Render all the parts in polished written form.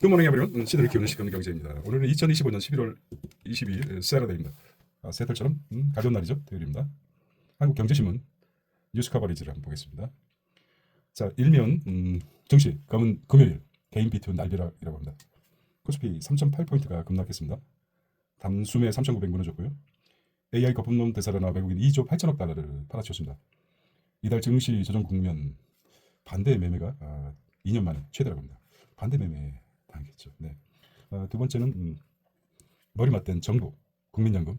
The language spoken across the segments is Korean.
굿모닝 에브리원. 시대를 키우는 시간 경제입니다. 오늘은 2025년 11월 22일 세러데이입니다. 새털처럼 가벼운 날이죠. 토요일입니다. 한국경제신문 뉴스 커버리지를 한번 보겠습니다. 자, 일면 증시 검은 금요일 개인 비트 날벼락이라고 합니다. 코스피 3.8포인트가 급락했습니다. 단숨에 3,900 무너졌고요. AI 거품론 대사로나 외국인 2조 8천억 달러를 팔아치웠습니다. 이달 증시 조정 국면 반대 매매가 2년 만에 최대라고 합니다. 반대 매매 당했겠죠. 네. 두 번째는 머리 맞댄 정부, 국민연금.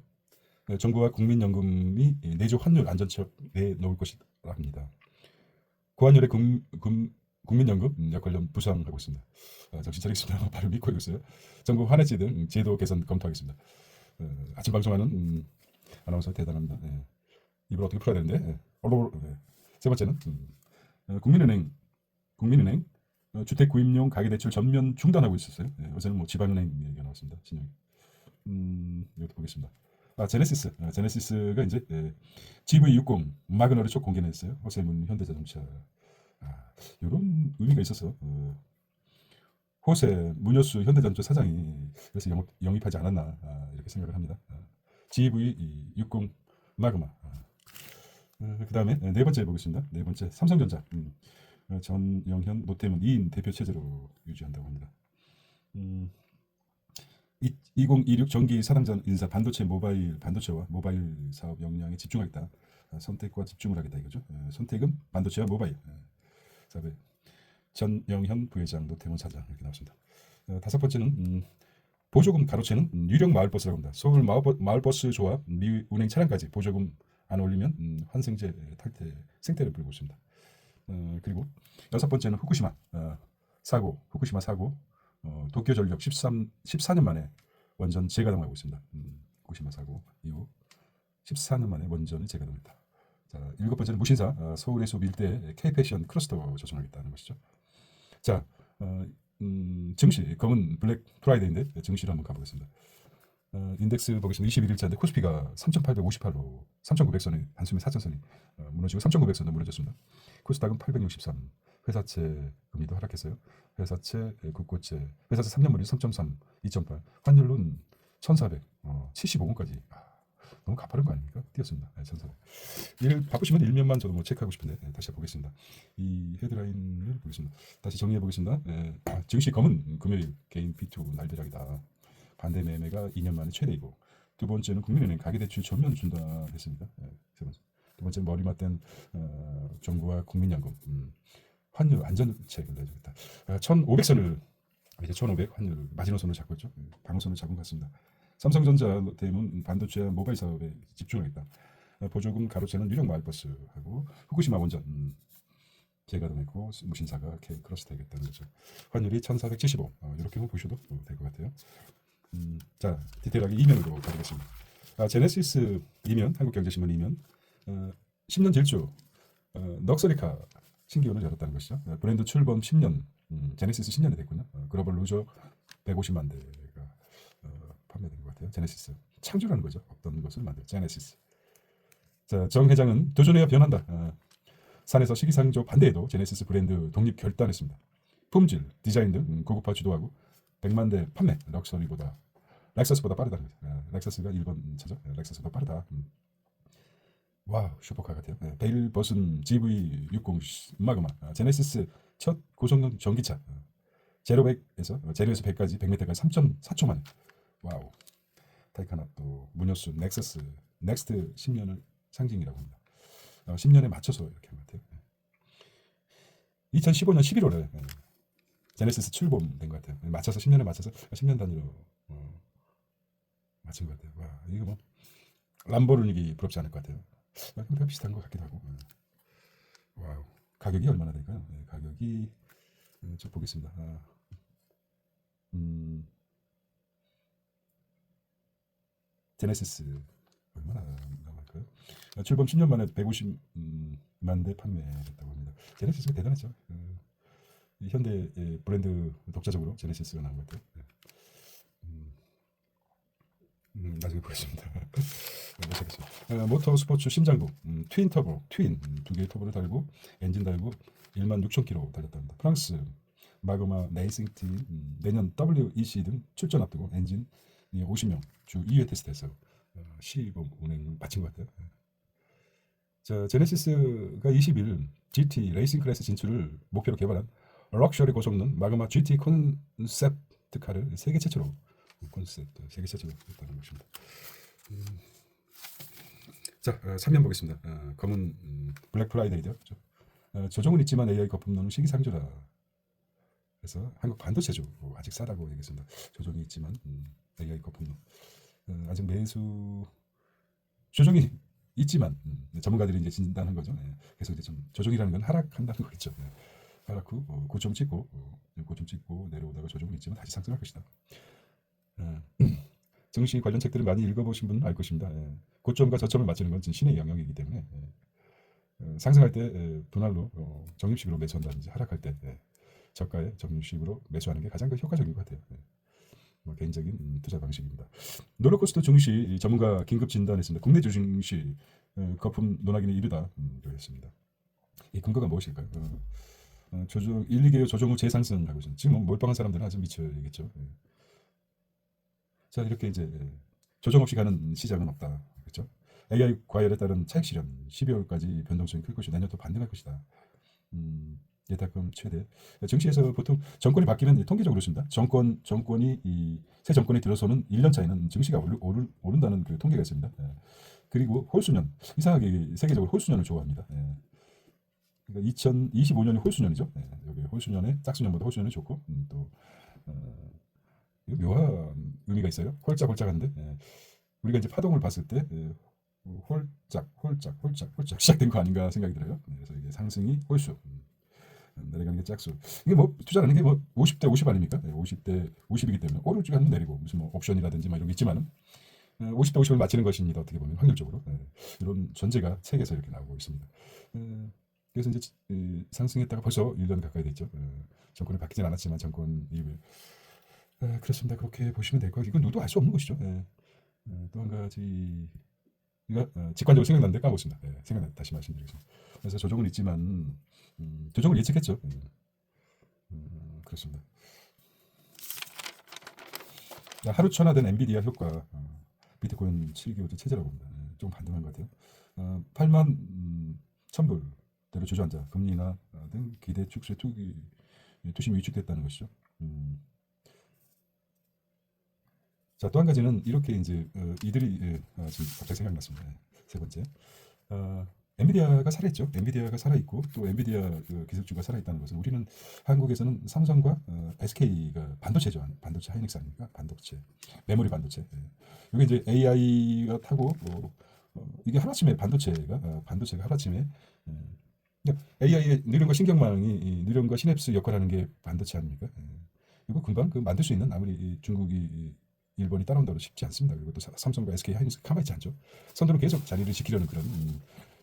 정부와 국민연금이 내조 환율 안전책 내놓을 것이라 합니다. 고환율의 국민연금 역관련 부상하고 있습니다. 정신 차리겠습니다. 발음 믿고 있어요. 정부 환해지 등 제도 개선 검토하겠습니다. 아침 방송하는 아나운서 대단합니다. 네. 이걸 어떻게 풀어야 되는데. 네. 세 번째는 국민은행 주택 구입용 가계대출 전면 중단하고 있었어요. 네, 어제는 뭐 지방은행 얘기가 나왔습니다. 신용. 이것도 보겠습니다. 제네시스가 이제 GV60 마그너를 쭉 공개했어요. 호세문 현대자동차. 이런 의미가 있어서 호세 문여수 현대자동차 사장이 그래서 영입하지 않았나 이렇게 생각을 합니다. GV60 마그마. 그 다음에 네 번째 보겠습니다. 네 번째 삼성전자. 전영현, 노태문 2인 대표 체제로 유지한다고 합니다. 2026 정기 사당전 인사 반도체와 모바일 사업 역량에 집중하겠다. 선택과 집중을 하겠다 이거죠. 선택은 반도체와 모바일. 전영현 부회장, 노태문 사장 이렇게 나왔습니다. 다섯 번째는 보조금 가로채는 유령 마을버스라고 합니다. 서울 마을버스 조합 미운행 차량까지 보조금 안 올리면 환승제 탈퇴 생태를 불고 있습니다. 그리고 여섯 번째는 후쿠시마 사고 도쿄전력 14년 만에 원전 재가동하고 있습니다. 후쿠시마 사고 이후 14년 만에 원전이 재가동했다. 자, 일곱 번째는 무신사 서울의 숲 일대 K패션 클러스터 조성하겠다는 것이죠. 자, 증시 검은 블랙 프라이데이인데 증시로 한번 가보겠습니다. 인덱스 보겠습니다. 21일차인데 코스피가 3,858로 3,900선이 단숨에 4,000선이 무너지고 3,900선도 무너졌습니다. 코스닥은 863. 회사채 금리도 하락했어요. 회사채, 국고채, 회사채 3년 물리 3.3, 2.8. 환율은 1,400, 75원까지. 너무 가파른 거 아닙니까? 뛰었습니다. 1,400. 바쁘시면 일면만 저도 뭐 체크하고 싶은데 다시 보겠습니다. 이 헤드라인을 보겠습니다. 다시 정리해 보겠습니다. 증시 검은 금요일 개인 B2 날벼락이다. 반대 매매가 2년 만에 최대이고, 두 번째는 국민은행 가계대출 전면 중단했습니다. 세 번째. 두 번째는 머리 맞댄 정부와 국민연금 환율 안전책을 내주겠다. 1,500선을 이제 1,500 환율 마지노선을 잡고 있죠. 방어선을 잡은 것 같습니다. 삼성전자 때문 반도체와 모바일 사업에 집중하겠다. 보조금 가로채는 유령 마을버스하고 후쿠시마 원전 재가동했고 무신사가 K 크로스 되겠다는 거죠. 환율이 1,475. 이렇게 보셔도 될 것 같아요. 자, 디테일하게 이면으로 가보겠습니다. 제네시스 이면, 한국경제신문 이면, 10년 질주, 넉서리카 신기원을 열었다는 것이죠. 브랜드 출범 10년, 제네시스 10년이 됐군요. 글로벌 루저 150만 대가 판매된 것 같아요. 제네시스 창조라는 거죠. 없던 것을 만들 제네시스. 자, 정 회장은 도전해야 변한다. 산에서 시기상조 반대에도 제네시스 브랜드 독립 결단했습니다. 품질, 디자인 등 고급화 주도하고 100만 대 판매, 렉서스보다 빠르다는 거죠. 렉서스가 1번 차죠. 렉서스보다 빠르다. 와우, 슈퍼카 같아요. 베일 버슨 GV60 마그마. 제네시스 첫 고성능 전기차. 제로에서 100까지 100m까지 3.4초 만에. 와우. 타이칸압도 무녀수 넥서스 넥스트 10년을 상징이라고 합니다. 10년에 맞춰서 이렇게 한 것 같아요. 2015년 11월에 제네시스 출범된 것 같아요. 맞춰서 10년에 맞춰서 10년 단위로 맞춘 것 같아요. 와, 이거 뭐 람보르니기 부럽지 않을 것 같아요. 형태가 비슷한 것 같기도 하고. 와우, 가격이 얼마나 될까요? 가격이 저 보겠습니다. 제네시스 얼마나 나갈까요? 출범 10년 만에 150만 대 판매했다고 합니다. 제네시스가 대단하죠. 현대 브랜드 독자적으로 제네시스가 나온 것 같아요. 나중에 보겠습니다. 모터 스포츠 심장부 트윈 터보 두 개의 터보를 달고 엔진 달고 16,000km 달렸답니다. 프랑스 마그마 레이싱팀 내년 WEC 등 출전 앞두고 엔진 50명 주 2회 테스트에서 시범 운행 마친 것 같아요. 자, 제네시스가 20일 GT 레이싱 클래스 진출을 목표로 개발한 럭셔리 고성능 마그마 GT 콘셉트카를 세계 최초로 했다는 것입니다. 자, 3년 보겠습니다. 검은 블랙 프라이데이죠. 조정은 있지만 AI 거품론은 시기상조다. 그래서 한국 반도체주 아직 싸다고 얘기했습니다. 조정이 있지만 AI 거품론 아직 매수 조정이 있지만 전문가들이 이제 진단한 거죠. 그래서 이제 좀 조정이라는 건 하락한다는 거겠죠. 하락 후 고점 찍고 내려오다가 조정은 있지만 다시 상승할 것이다. 증시 관련 책들을 많이 읽어보신 분은 알 것입니다. 고점과 저점을 맞추는 건 신의 영역이기 때문에 상승할 때 분할로 적립식으로 매수한다든지 하락할 때 저가에 적립식으로 매수하는 게 가장 효과적인 것 같아요. 뭐 개인적인 투자 방식입니다. 롤러코스터 증시 전문가 긴급 진단했습니다. 국내 주증시 거품 논하기는 이르다 했습니다. 이 근거가 무엇일까요? 조정 1, 2개월 조정 후 재상승하고 있습니다. 지금 뭐 몰빵한 사람들은 아주 미쳐야겠죠. 자, 이렇게 이제 조정 없이 가는 시장은 없다. 그렇죠? AI 과열에 따른 차익 실현 12월까지 변동성이 클 것이고 내년 또 반등할 것이다. 예탁금 최대. 증시에서 보통 정권이 바뀌면 통계적으로 그렇습니다. 정권이 새 정권이 들어서는 1년 차에는 증시가 오른다는 그 통계가 있습니다. 그리고 홀수년 이상하게 세계적으로 홀수년을 좋아합니다. 그러니까 2025년이 홀수년이죠. 여기 홀수년에 짝수년보다 홀수년이 좋고 또 묘한 의미가 있어요. 홀짝홀짝한데 우리가 이제 파동을 봤을 때 홀짝 시작된 거 아닌가 생각이 들어요. 그래서 이게 상승이 홀수, 내려가는 게 짝수. 이게 뭐 투자라는 게 뭐 50대 50 아닙니까? 50대 50이기 때문에 오를 줄 알면 내리고 무슨 뭐 옵션이라든지 막 이런 게 있지만은 50대 50을 맞추는 것입니다. 어떻게 보면 확률적으로 이런 전제가 책에서 이렇게 나오고 있습니다. 그래서 이제 상승했다가 벌써 1년 가까이 됐죠. 정권이 바뀌진 않았지만 정권 이후에 그렇습니다. 그렇게 보시면 될 거예요. 이건 누구도 알 수 없는 것이죠. 또 한 가지 이거 직관적으로 생각났는데 까먹었습니다. 다시 말씀드리겠습니다. 그래서 조정은 있지만 조정을 예측했죠. 그렇습니다. 자, 하루 천하된 엔비디아 효과 비트코인 7개월째 체제라고 봅니다. 좀 반등한 것 같아요. 8만 1,000불대로 주저앉아 금리나 등 기대 축소의 투심이 위축됐다는 것이죠. 자, 또 한 가지는 이렇게 이제 이들이 지금 갑자기 생각났습니다. 세 번째, 엔비디아가 살아있죠. 엔비디아가 살아있고 또 엔비디아 그 기술주가 살아있다는 것은 우리는 한국에서는 삼성과 SK가 반도체죠. 반도체 하이닉스 아닙니까? 반도체, 메모리 반도체. 이게 이제 AI가 타고 이게 하루아침에 반도체가 하루아침에 AI의 느림과 신경망이 느림과 시냅스 역할하는 게 반도체 아닙니까? 이거 금방 그 만들 수 있는 아무리 중국이 일본이 따라온다고 쉽지 않습니다. 그리고 또 삼성과 SK 하이닉스 가만히 있지 않죠. 선두는 계속 자리를 지키려는 그런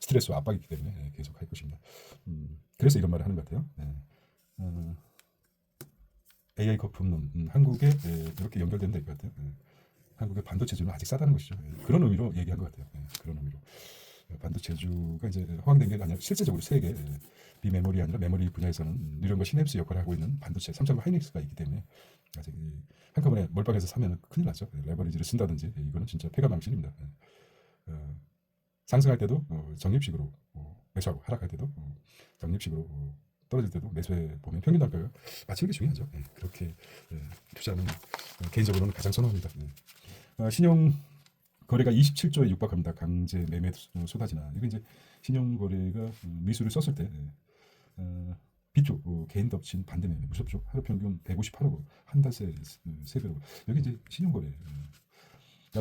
스트레스와 압박이 있기 때문에 계속 할 것입니다. 그래서 이런 말을 하는 것 같아요. AI 거품론 한국에 이렇게 연결되면 될 것 같아요. 한국의 반도체주는 아직 싸다는 것이죠. 그런 의미로 얘기한 것 같아요. 그런 의미로 반도체주가 이제 허황된 게 아니라 실제적으로 세계 비메모리 아니라 메모리 분야에서는 뉴런과 시냅스 역할을 하고 있는 반도체 삼성과 하이닉스가 있기 때문에 아직 한꺼번에 몰빵해서 사면 큰일 나죠. 레버리지를 쓴다든지 이거는 진짜 패가망신입니다. 상승할 때도 적립식으로 매수하고 하락할 때도 적립식으로 떨어질 때도 매수해 보면 평균 단가가 맞추는 게 중요하죠. 그렇게 투자는 개인적으로는 가장 선호합니다. 신용 거래가 27조에 육박합니다. 강제 매매 쏟아지나. 이거 이제 신용 거래가 미수를 썼을 때 비투 개인 덮친 반대 매매 무섭죠. 하루 평균 158억 한 달 새 3배로. 여기 이제 신용 거래.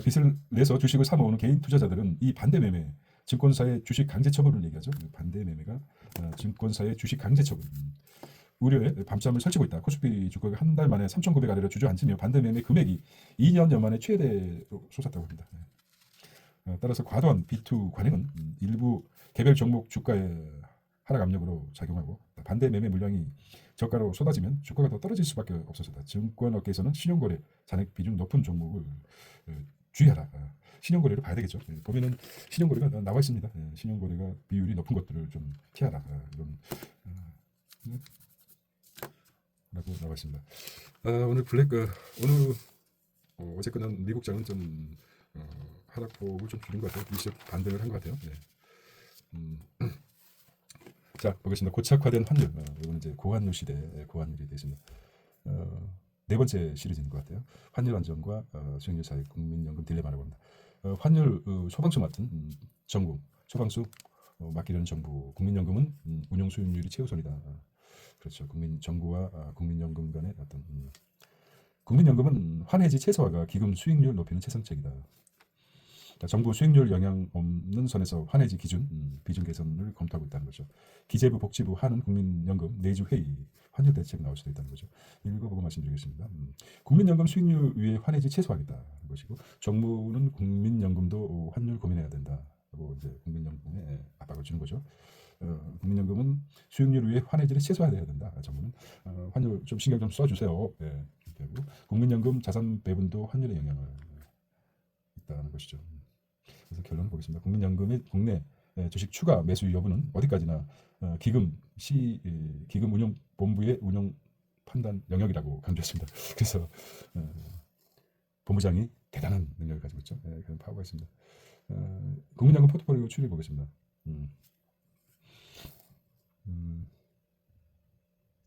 빚을 내서 주식을 사 모으는 개인 투자자들은 이 반대 매매 증권사의 주식 강제 처분을 얘기하죠. 반대 매매가 증권사의 주식 강제 처분. 우려에 밤잠을 설치고 있다. 코스피 주가가 한 달 만에 3,900 아래로 주저앉으며 반대 매매 금액이 2년여 만에 최대로 솟았다고 합니다. 따라서 과도한 B2 관행은 일부 개별 종목 주가의 하락 압력으로 작용하고 반대 매매 물량이 저가로 쏟아지면 주가가 더 떨어질 수밖에 없었다. 증권업계에서는 신용거래 잔액 비중 높은 종목을 주의하라. 신용거래를 봐야 되겠죠. 보면은 신용거래가 나와 있습니다. 신용거래가 비율이 높은 것들을 좀 피하라. 이런 라고 나와 있습니다. 오늘 블랙 오늘 어쨌거나 미국장은 좀 하락폭을 좀 줄인 것 같아요. 일시적 반등을 한 것 같아요. 네. 음, 자 보겠습니다. 고착화된 환율. 이거는 이제 고환율 시대 고환율이 되겠습니다. 네 번째 시리즈인 것 같아요. 환율 안정과 수익률 사이 국민연금 딜레마라고 합니다. 환율 소방수 맡은 정부 소방수 맡기려는 정부 국민연금은 운용 수익률이 최우선이다. 그렇죠. 정부와 국민연금 간의 어떤 국민연금은 환해지 최소화가 기금 수익률 높이는 최선책이다. 그러니까 정부 수익률 영향 없는 선에서 환해지 기준 비중 개선을 검토하고 있다는 거죠. 기재부 복지부 하는 국민연금 내주 회의 환율 대책 나올 수도 있다는 거죠. 읽어보고 말씀드리겠습니다. 국민연금 수익률 위에 환해지 최소화하겠다는 것이고 정부는 국민연금도 환율 고민해야 된다. 고 이제 국민연금에 압박을 주는 거죠. 국민연금은 수익률 위에 환해지를 최소화해야 된다. 정부는 환율 좀 신경 좀 써주세요. 예, 되고 국민연금 자산 배분도 환율에 영향을 있다는 것이죠. 그래서 결론을 보겠습니다. 국민연금의 국내 주식 추가 매수 여부는 어디까지나 기금 운용 본부의 운용 판단 영역이라고 강조했습니다. 그래서 본부장이 대단한 능력을 가지고 있죠. 그런 파워가 있습니다. 국민연금 포트폴리오 추리해 보겠습니다.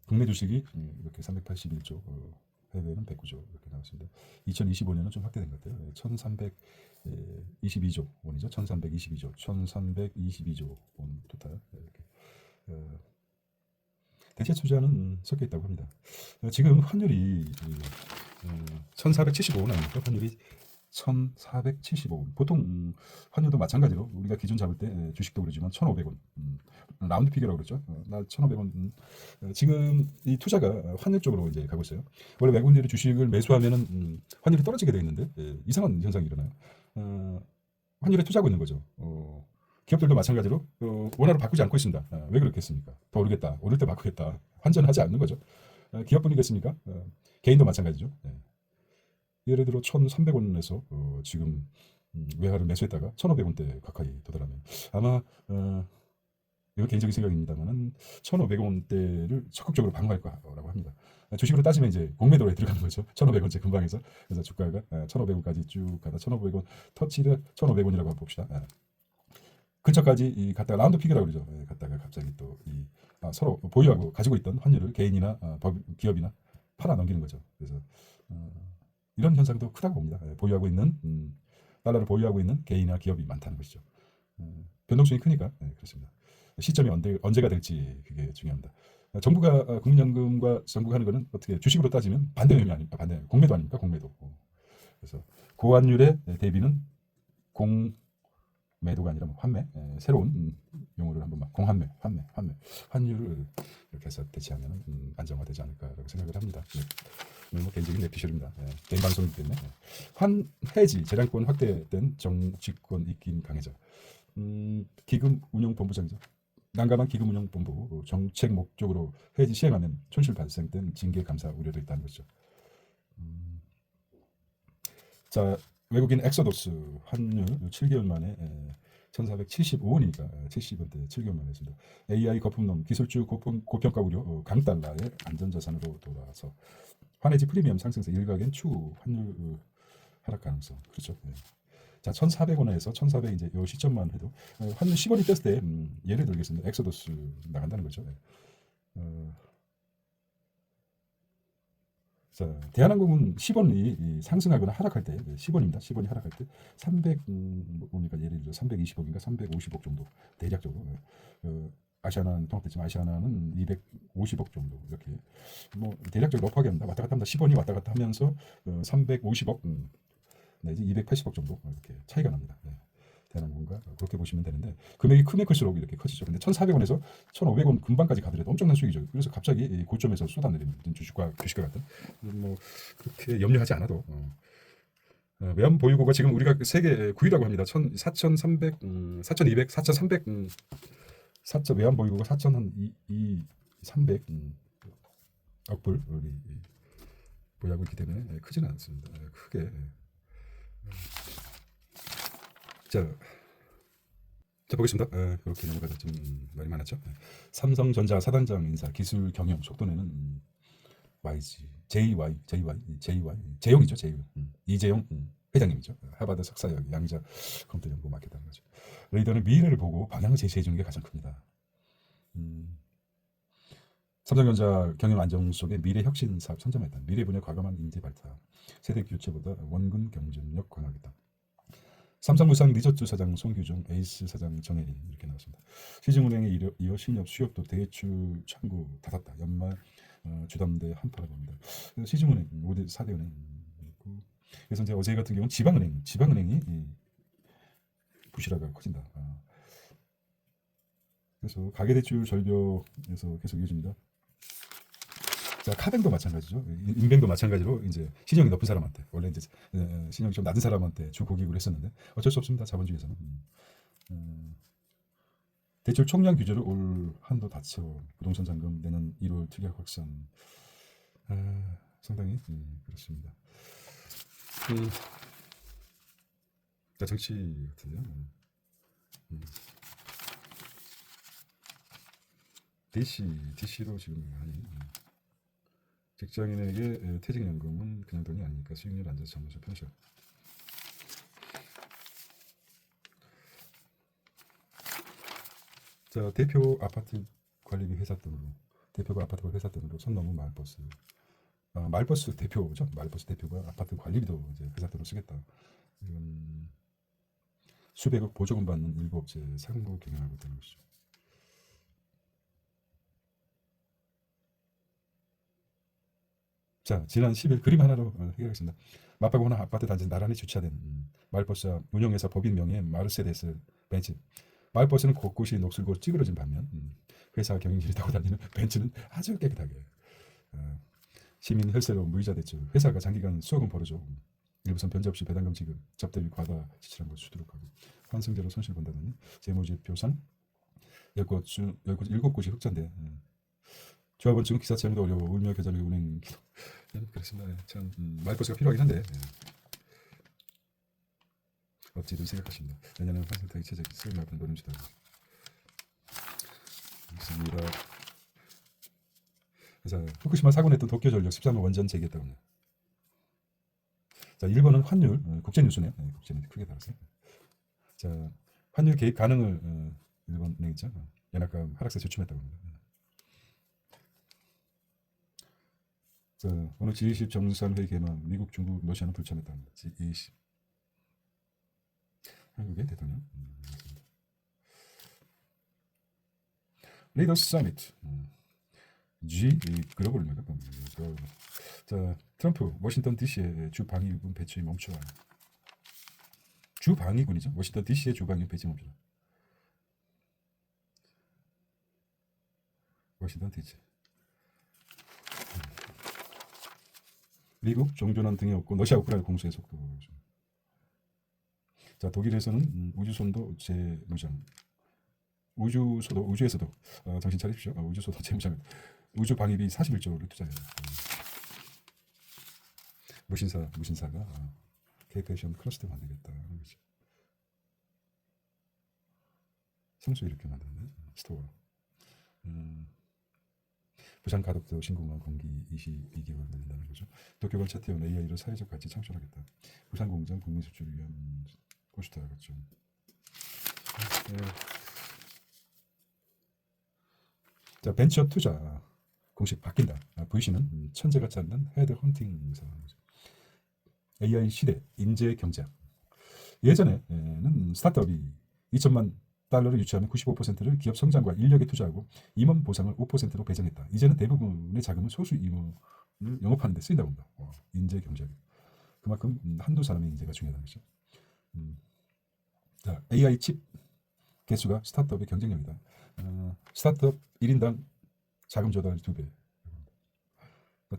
국내 주식이 이렇게 381조, 해외는 109조 이렇게 나왔습니다. 2025년은 좀 확대된 것 같아요. 1,322조 원이죠. 1,322조 원 토탈 이렇게. 대체 투자는 섞여 있다고 합니다. 지금 환율이 1,475원 아닙니까? 환율이 1,475원. 보통 환율도 마찬가지로 우리가 기준 잡을 때 주식도 그러지만 1,500원. 라운드 피겨라고 그러죠. 나 1,500원. 지금 이 투자가 환율 쪽으로 이제 가고 있어요. 원래 외국인들이 주식을 매수하면은 환율이 떨어지게 되어 있는데 이상한 현상이 일어나요. 환율에 투자하고 있는 거죠. 기업들도 마찬가지로 원화로 바꾸지 않고 있습니다. 왜 그렇겠습니까? 더 오르겠다. 오를 때 바꾸겠다. 환전하지 않는 거죠. 기업뿐이겠습니까? 개인도 마찬가지죠. 예를 들어 1,300원에서 지금 외화를 매수했다가 1,500원대 가까이 도달하면 아마 이거 개인적인 생각입니다만은 1,500원대를 적극적으로 방어할 거라고 합니다. 주식으로 따지면 이제 공매도에 들어가는 거죠. 1,500원째 근방에서. 그래서 주가가 1,500원까지 쭉 가다 1,500원 터치를 1,500원이라고 한번 봅시다. 근처까지 갔다가 라운드 피겨라고 그러죠. 갔다가 갑자기 또 서로 보유하고 가지고 있던 환율을 개인이나 기업이나 팔아 넘기는 거죠. 그래서 이런 현상도 크다고 봅니다. 보유하고 있는 달러를 보유하고 있는 개인이나 기업이 많다는 것이죠. 변동성이 크니까 그렇습니다. 시점이 언제가 될지 그게 중요합니다. 정부가 국민연금과 정부가 하는 거는 어떻게 주식으로 따지면 반대 의미 아닙니까? 반대 공매도 아닙니까? 공매도. 그래서 고환율의 대비는 공매도가 아니라 뭐 환매, 새로운 용어를 한번 공환매, 환율을 이렇게 해서 대체하면 안정화되지 않을까라고 생각을 합니다. 뭐 개인적인 내피셜입니다. 개인 방송이기 때문에 환해지 재량권 확대된 정치권 입김 강해져. 기금 운용 본부장이죠. 난감한 기금 운용 본부 정책 목적으로 해지 시행하면 손실 발생 등 징계 감사 우려도 있다는 거죠. 자 외국인 엑소더스 환율 7개월 만에 1,475원이니까 70원대 7개월 만에 했습니다. AI 거품론 기술주 고평가 우려 강달러의 안전자산으로 돌아서 환해지 프리미엄 상승세 일각엔 추후 환율 하락 가능성. 그렇죠. 자, 1,400원에서 1,400 이제 요 시점만 해도 환율 10원이 떴을 때 예를 들겠습니다. 엑소더스 나간다는 거죠. 자, 대한항공은 10원이 상승하거나 하락할 때 10원입니다. 10원이 하락할 때 300 뭡니까 예를 들어 320억인가 350억 정도 대략적으로 아시아나는 통합됐지만 아시아나는 250억 정도 이렇게 뭐 대략적으로 럽하게 합니다. 왔다 갔다 합니다. 10원이 왔다 갔다 하면서 350억 내지 280억 정도 이렇게 차이가 납니다. 대한항공과 그렇게 보시면 되는데 금액이 크면 클수록 이렇게 커지죠. 근데 1,400원에서 1,500원 근방까지 가더라도 엄청난 수익이죠. 그래서 갑자기 고점에서 쏟아내리는 주식과 같은 뭐 그렇게 염려하지 않아도 외환 보유고가 지금 우리가 세계 9위라고 합니다. 4,300, 4,200, 4,300, 4천 외환 보유고가 4,300 억불 보유하고 있기 때문에 크지는 않습니다. 크게. 자 보겠습니다. 이렇게 넘어가서 좀 말이 많았죠. 삼성전자 사단장 인사 기술 경영 속도내는 YG, 재용이죠, 재용. 이재용 회장님이죠. 하버드 석사역 양자 컴퓨터 연구 마케터는 거죠. 리더는 미래를 보고 방향을 제시해 주는 게 가장 큽니다. 음, 삼성전자 경영 안정 속에 미래 혁신 사업 선점했다. 미래 분야 과감한 인재 발탁. 세대 교체보다 원군 경쟁력 강화하겠다. 삼성물산 리조트 사장 송규종, 에이스 사장 정혜린 이렇게 나왔습니다. 시중은행에 이어 신협, 수협도 대출 창구 닫았다. 연말 주담대 한파라고 합니다. 시중은행 5대 4대 은행 있고, 그래서 이제 어제 같은 경우는 지방은행이 부실화가 커진다. 그래서 가계대출 절벽에서 계속 이어집니다. 자, 카뱅도 마찬가지죠. 인뱅도 마찬가지로 이제 신용이 높은 사람한테, 원래 이제 신용이 좀 낮은 사람한테 주 고객으로 했었는데 어쩔 수 없습니다. 자본주의에서는. 대출 총량 규제를 올 한도 닫혀. 부동산 잔금 내년 1월 특약 확산. 상당히 그렇습니다. 자, 정치 같은데요. DC도 지금 많이. 직장인에게 퇴직연금은 그냥 돈이 아니니까 수익률 앉아서 전문점 편셔. 자, 대표 아파트 관리비 회사 등으로, 대표가 아파트 회사 등으로 선 넘은 마을버스. 마을버스 대표죠. 마을버스 대표가 아파트 관리비도 이제 회사 등으로 쓰겠다. 이건 수백억 보조금 받는 일부 업체 상고 경영하고 있다는 것이죠. 자, 지난 10일 그림 하나로 해결하겠습니다. 마파고 하나 아파트 단지 나란히 주차된 마을버스 운영회사 법인 명의 마르세데스 벤츠. 마을버스는 곳곳이 녹슬고 찌그러진 반면 회사 경영진이 타고 다니는 벤츠는 아주 깨끗하게. 시민 혈세로 무이자 대출. 회사가 장기간 수억은 벌어줘. 일부선 변제 없이 배당금 지급, 접대비 과다 지출한 것 주도록 하고, 환승제로 손실 본다더니 재무제표상 7곳이 흑자인데, 조합원 지금 기사 채용도 어려워. 울며 겨자며 운행. 그렇습니다. 참 마을버스가 필요하긴 한데 어찌든 생각하십니다. 내년에는 환승타기 체제 수익 나쁜 노림수다. 있습니다. 자, 후쿠시마 사고 냈던 도쿄전력 13호 원전 재개했다고 합니다. 자, 1번은 환율, 국제뉴스네. 국제뉴스 크게 달았어요. 자, 환율 개입 가능을 일본 은행이죠. 연합감 하락세 주춤했다고 합니다. 자, 오늘 G20 정상회의 개막, 미국, 중국, 러시아는 불참했다고 합니다. G20. 한국의 대통령. 리더스 서미트. G 글로벌입니다. 자, 트럼프 워싱턴 DC의 주 방위군 배치 멈추라. 주 방위군이죠. 워싱턴 DC의 주 방위군 배치 멈추라. 워싱턴 DC. 미국 종전환 등이 없고 러시아 우크라이나 공수의 속도. 자, 독일에서는 우주선도 재무장. 우주에서도 정신 차리십시오. 우주소도 재무장. 우주 방위비 41조를 투자해요. 무신사가 K-패션 클러스터 만들겠다 하는 거죠. 성수 이렇게 만드는데 스토어. 부산 가덕도 신공항 공기 22개월 늘린다는 거죠. 도쿄가 차태원 AI로 사회적 가치 창출하겠다. 부산 공장 국민 수출을 위한 고스타 같죠. 자, 벤처 투자 공식 바뀐다. VC는 천재가 찾는 헤드 헌팅에서 AI 시대 인재 경쟁. 예전에는 스타트업이 2천만 달러를 유치하면 95%를 기업 성장과 인력에 투자하고 임원 보상을 5%로 배정했다. 이제는 대부분의 자금은 소수 임원을 영업하는 데 쓰인다고 합니다. 인재 경쟁. 그만큼 한두 사람의 인재가 중요하다는 거죠. 자, AI 칩 개수가 스타트업의 경쟁력이다. 스타트업 1인당 자금 조달 2배.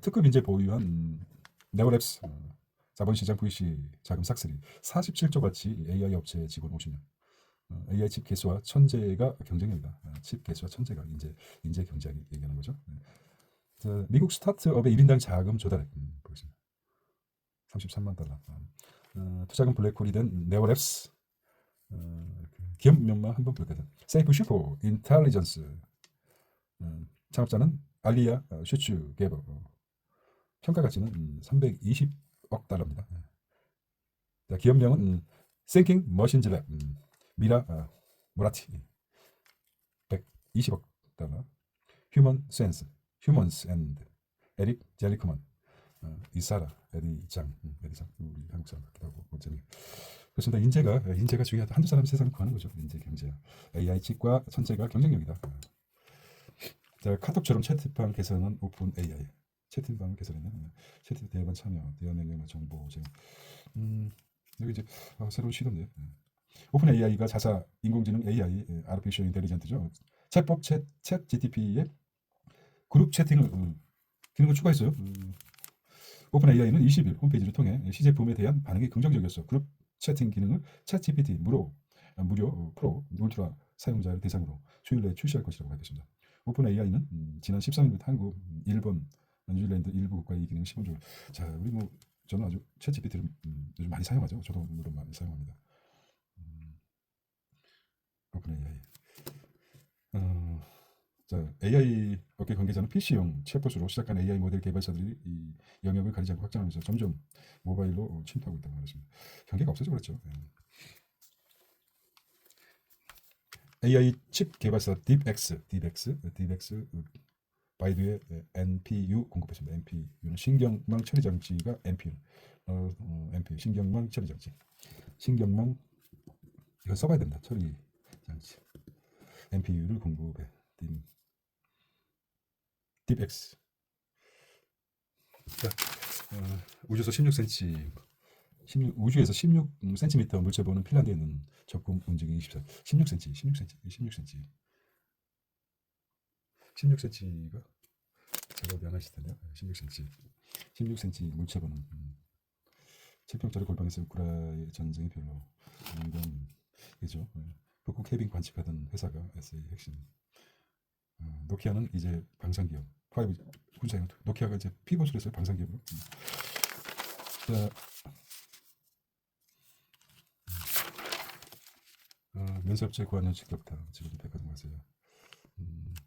특급 인재 보유한 네오랩스 자본시장 VC 자금 싹쓸이 47조 가치 AI 업체 직원 50명. AI 칩 개수와 천재가 경쟁력이다. 칩 개수와 천재가 인재 경쟁 얘기하는 거죠. 자, 미국 스타트업의 1인당 자금 조달액 보겠습니다. 33만 달러. 투자금 블랙홀이 된 네오랩스 기업명만 한번 볼까요? 세이프 슈퍼 인텔리전스. 창업자는 알리아 슈츠 게버. 평가 가치는 320억 달러입니다. 자, 기업명은 Thinking Machines Lab, 미라 모라티 120억 달러. 휴먼 센스, 휴먼스 앤드 에릭 젤리크먼, 이사라 에디장, 에디장 우리 한국 사람 같기도 하고 어쩌면 그렇습니다. 인재가 중요하다. 한두 사람 세상을 구하는 거죠. 인재 경제야. AI 칩과 천재가 경쟁력이다. 자, 카톡처럼 채팅방 개설은 오픈 AI. 채팅방 개설에는 채팅 대van 참여, 대화 명령과 정보 제공. 여기 이제 새로운 시도인데. 오픈 AI가 자사 인공지능 AI, artificial intelligence죠. 챗봇 챗 GTP에 그룹 채팅을 기능을 추가했어요. 오픈 AI는 20일 홈페이지를 통해 시제품에 대한 반응이 긍정적이었어. 그룹 채팅 기능을 챗GPT 무료 프로 울트라 사용자를 대상으로 수요일 내에 출시할 것이라고 밝혔습니다. 오픈 AI는 지난 13일부터 한국, 일본, 뉴질랜드 일부 국가의 이 기능을 시범적으로. 자, 우리 뭐 저는 아주 챗GPT를 요즘 많이 사용하죠. 저도 물론 많이 사용합니다. 오픈 AI. 자, AI 업계 관계자는 PC용 챗봇으로 시작한 AI 모델 개발사들이 이 영역을 가리지 않고 확장하면서 점점 모바일로 침투하고 있다고 말했습니다. 경계가 없어져 그렇죠. AI 칩 개발사 딥엑스 바이두의 NPU 공급했습니다. NPU는 신경망 처리 장치가 NPU, NPU 신경망 처리 장치. 신경망 이거 써봐야 된다. 처리 장치. NPU를 공급해. 딥엑스. 자, 우주에서 16cm, 우주에서 16cm 물체 보는 핀란드에 있는 적금 움직임 24. 16cm. 16cm가 제가 미안하실 텐데요. 16cm 물체 보는 7평짜리 골방에서 우크라이나 전쟁이 별로 이죠. 북극 해빙 관측하던 회사가 SA 핵심. 노키아는 이제 방산기업. 파이브 군사용 노키아가 이제 피봇을 했어요. 방산기업으로. 자, 면세업체 구하는 직격타. 지금 백화점 가세요.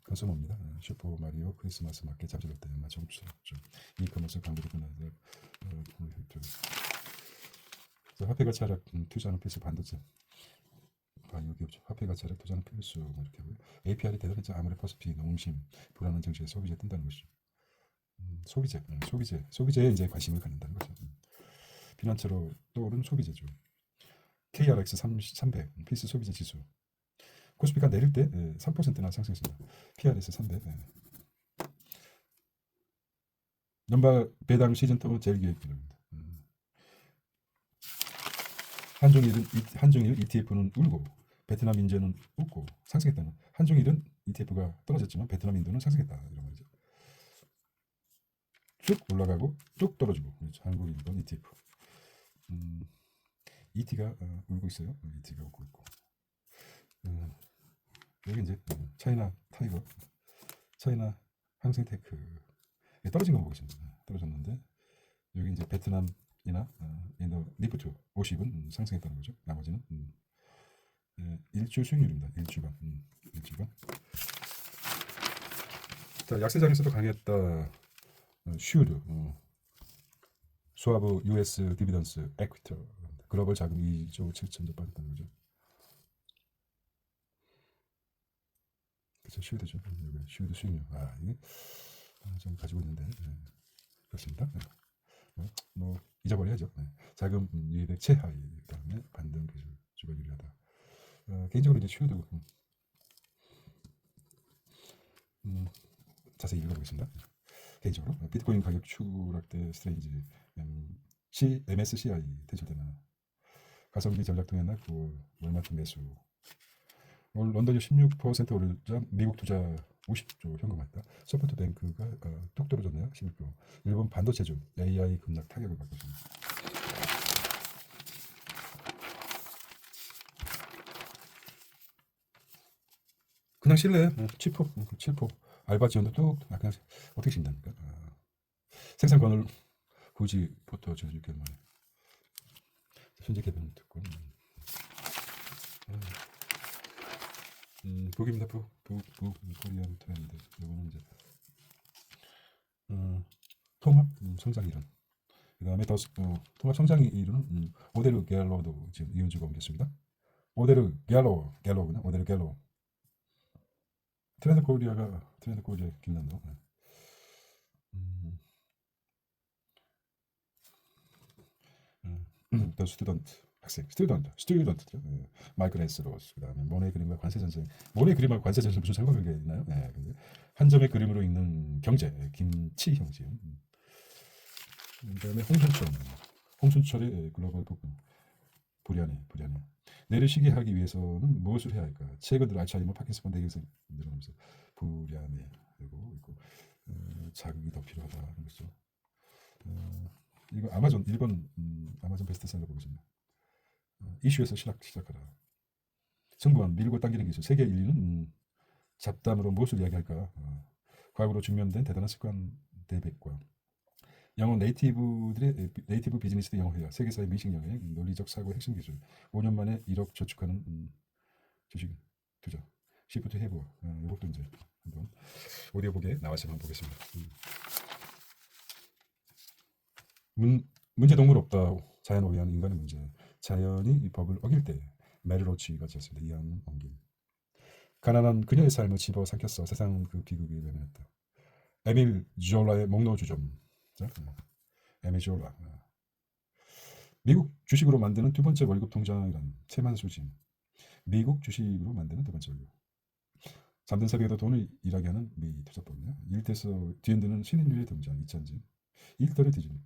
컨소머입니다. 슈퍼 마리오 크리스마스 마켓 잠실롯데 맞춤 추천. 이커머스 광고도 끝나서 화폐 가치 하락 투자는 필수 반도체. 여기 없죠. 화폐 가치 하락 투자는 필수 뭐 이렇게 하고요. APR이 대단했죠. 아모레퍼스피 농심 불안한 정치에 소비재 뜬다는 것이죠. 소비재에 이제 관심을 갖는다는 거죠. 피난처로 떠오른 소비재죠. KRX 300 필수 소비재 지수. 코스피가 내릴 때 3%나 상승했습니다. PRS 300. 연말 배당 시즌 또 제일 기획입니다. 한중일 ETF는 울고 베트남 인제는 웃고 상승했다는. 한중일은 ETF가 떨어졌지만 베트남 인도는 상승했다 이런 말이죠. 쭉 올라가고 쭉 떨어지고. 그렇죠. 한국 일본 ETF. ET가 울고 있어요. ET가 웃고 있고. 여기 이제 차이나 타이거, 차이나 항생테크 떨어진 거 보고 있습니다. 떨어졌는데 여기 이제 베트남이나 인도 리프트 50은 상승했다는 거죠. 나머지는 일주 수익률입니다. 일주간. 자, 약세장에서도 강했다. 슈드, 수하브 US 디비던스, 에퀴터, 글로벌 자금 2조 7천조 빠졌다는 거죠. 그렇죠. 슈드죠. 여기 슈드 수익률. 이게 좀 가지고 있는데 그렇습니다. 뭐 잊어버려야죠. 자금 유입액 최하위 그다음에 반등 기술주가 유리하다. 개인적으로 이제 슈드 자세히 읽어보겠습니다. 개인적으로 비트코인 가격 추락대 스트레인지 MSCI 퇴출되나 가성비 전략 통해나 9월 월마트 매수. 오늘 런던이 16% 오르자 미국 투자 50조 현금화했다. 소프트뱅크가 뚝 떨어졌네요. 11%. 일본 반도체주 AI 급락 타격을 받고 있습니다. 그냥 실래. 7% 알바 지원도 뚝. 그냥 어떻게 신답니까? 생산 권을 굳이 포터 저 6개월 만에 현재 개발 특권. 북입니다. 북 코리안 트렌드. 이거는 이제 통합 성장 이론. 그 다음에 더 통합 성장 이론은 오데르 갤로도 지금 이은주가 옮겼습니다. 오데르 갤로구나. 오데르 갤로. 트렌드 코리아의 김난도. 더 스튜던트 학생 스튜던트죠. 마이클 에스 로스. 그다음에 모네 그림과 관세 전쟁. 모네 그림과 관세 전쟁 무슨 상관관계 있나요? 네, 근데 한 점의 그림으로 읽는 경제 김치 형제. 그다음에 홍순철의 글로벌 북부 불야네. 뇌를 쉬게 하기 위해서는 무엇을 해야 할까? 최근 들어 알츠하이머 파킨스폰 대기성 늘어나면서 불야네 그리고 있고 자극이 더 필요하다는 것이죠. 이거 아마존 일본 아마존 베스트셀러 보겠습니다. 이슈에서 시작하라. 승부한 밀고 당기는 기술. 세계 인류는 잡담으로 무엇을 이야기할까? 과거로 직면된 대단한 습관 대백과 영어 네이티브 비즈니스도 영어회화, 세계사의 미식 여행, 논리적 사고 핵심 기술, 5년 만에 1억 저축하는 주식 투자, 시프트 해부. 이것도 이제 한번 오디오북에 나와서 한번 보겠습니다. 문제 동물 없다. 자연 오해하는 인간의 문제. 자연이 이 법을 어길 때 메르로치가 지었습니다. 이안 옮김. 가난한 그녀의 삶을 집어삼켰어. 세상 그 비극이 외면했다. 에밀 졸라의 목노주점. 에밀 졸라. 미국 주식으로 만드는 두 번째 월급 통장이란 세만수진. 미국 주식으로 만드는 두 번째 월급. 잠든 새벽에도 돈을 일하게 하는 미 투자법이냐. 일대에서 뒤흔드는 신인류의 등장. 이찬진. 일터를 뒤집는.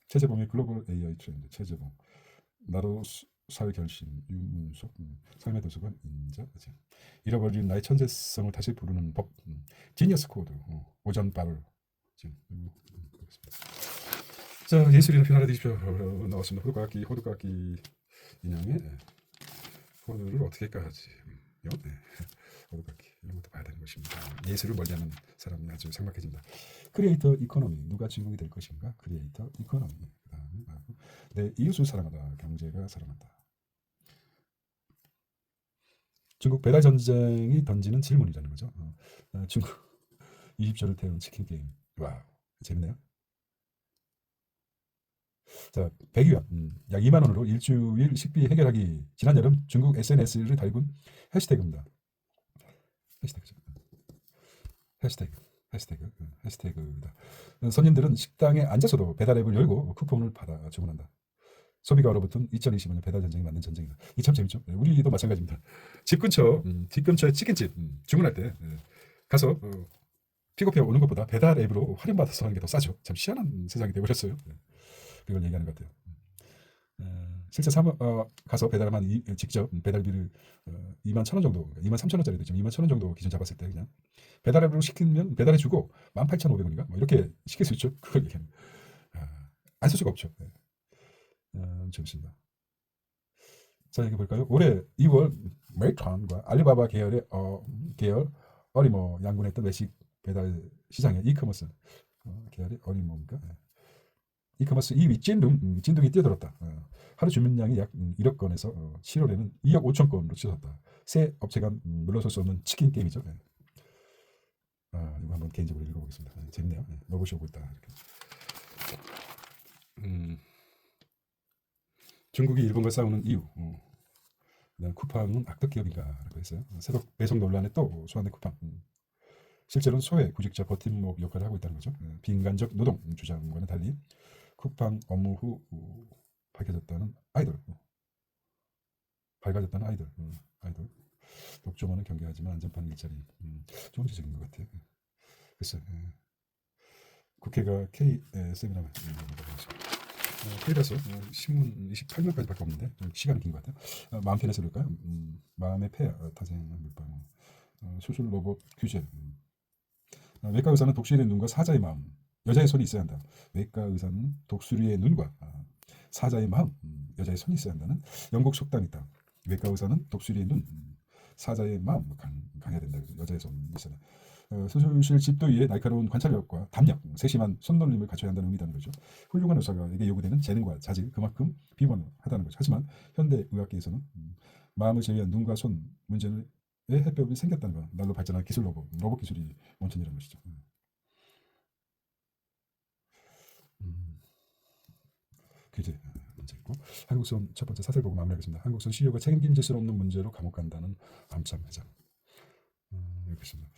최재범의 글로벌 AI 트렌드. 최재범. 나로 사회 결심. 윤문석. 삶의 도서관. 인자. 잃어버린 나의 천재성을 다시 부르는 법. 지니어스 코드. 오전 바를. 자, 예술이나 편하게 드십시오. 나왔습니다. 호두깎기 인형의 호두를 어떻게 까지. 네. 호두깎기 이런 것도 봐야 되는 것입니다. 예술을 멀리하는 사람이 아주 삭막해진다. 크리에이터 이코노미. 누가 주인공이 될 것인가? 크리에이터 이코노미. 그다음에 내 이웃을 사랑하다. 경제가 사랑한다. 중국 배달 전쟁이 던지는 질문이라는 거죠. 중국 20초를 태우는 치킨 게임. 와우, 재밌네요. 자, 100위안. 약 2만 원으로 일주일 식비 해결하기. 지난 여름 중국 SNS를 달군 해시태그입니다. 해시태그다. 손님들은 식당에 앉아서도 배달 앱을 열고 쿠폰을 받아 주문한다. 소비가 얼어붙은 2025년 배달 전쟁이 맞는 전쟁이다. 이게 참 재밌죠. 우리도 마찬가지입니다. 집 근처에 치킨집 주문할 때 가서 픽업해 오는 것보다 배달 앱으로 할인받아서 하는 게 더 싸죠. 참 희한한 세상이 되어버렸어요. 그걸 얘기하는 것 같아요. 실제 가서 배달하면 직접 배달비를 2만 1천 원 정도, 2만 3천 원짜리 되죠. 2만 1천 원 정도 기준 잡았을 때 그냥 배달 앱으로 시키면 배달해주고 18,500원인가 뭐 이렇게 시킬 수 있죠. 그걸 얘기하는. 안 쓸 수가 없죠. 재밌습니다. 자, 여기 볼까요? 올해 2월 메이트런과 알리바바 계열 어리머 양분했던 외식 배달 시장의 이커머스 계열의 어리머인가? 이커머스 2위 찐둥이 뛰어들었다. 하루 주문량이 약 1억 건에서 7월에는 2억 5천 건으로 치솟았다. 새 업체가 물러설 수 없는 치킨 게임이죠. 이거 한번 개인적으로 읽어보겠습니다. 재밌네요. 러브쇼 보고 있다. 이렇게. 중국이 일본과 싸우는 이유. 그다음 쿠팡은 악덕 기업인가라고 했어요. 새로 배송 논란에 또 소환된 쿠팡. 실제로는 소외 구직자 버팀목 역할을 하고 있다는 거죠. 비인간적 노동 주장과는 달리 쿠팡 업무 후 밝혀졌다는 아이돌. 독점원은 경계하지만 안전판 일자리. 좋은 지적인 것 같아요. 글쎄, 국회가 K 세미나만 K라서 신문 28명까지밖에 없는데 좀 시간이 긴 것 같아요. 마음 편해서 그럴까요? 마음의 폐 탄생한 물방. 수술 로봇 규제. 외과 의사는 독수리의 눈과 사자의 마음. 여자의 손이 있어야 한다. 외과 의사는 독수리의 눈과 사자의 마음, 여자의 손이 있어야 한다는 영국 속담이 있다. 외과 의사는 독수리의 눈, 사자의 마음 강해야 된다. 여자의 손이 있어야 한다. 수술실 집도 위에 날카로운 관찰력과 담력, 세심한 손놀림을 갖춰야 한다는 의미라는 거죠. 훌륭한 의사에게 요구되는 재능과 자질, 그만큼 비원하다는 거죠. 하지만 현대 의학계에서는 마음을 제외한 눈과 손 문제의 해법이 생겼다는 거. 날로 발전한 기술 로봇 기술이 원천이라는 것이죠. 퀴즈 문제 있고 한국선 첫 번째 사설 보고 마무리하겠습니다. 한국선 CEO가 책임질 없는 문제로 감옥 간다는 암참 회장. 여기 있습니다.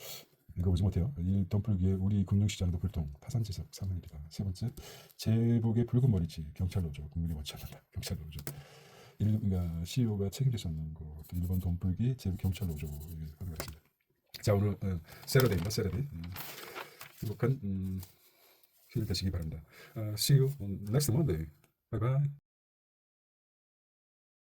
읽어보지 못해요. 일 돈풀기에 우리 금융시장도 불통 타산지석 3일이다. 세 번째 제복의 붉은 머리지 경찰 노조 국민이 원치 않는다. 경찰 노조. 그러니까 CEO가 책임질 수 없는 거 일본 돈풀기 제복 경찰 노조 하도록 하겠습니다. 자 오늘 세러데이입니다. 세러데이. 행복한 휴일 되시기 바랍니다. See you on next Monday. Bye bye.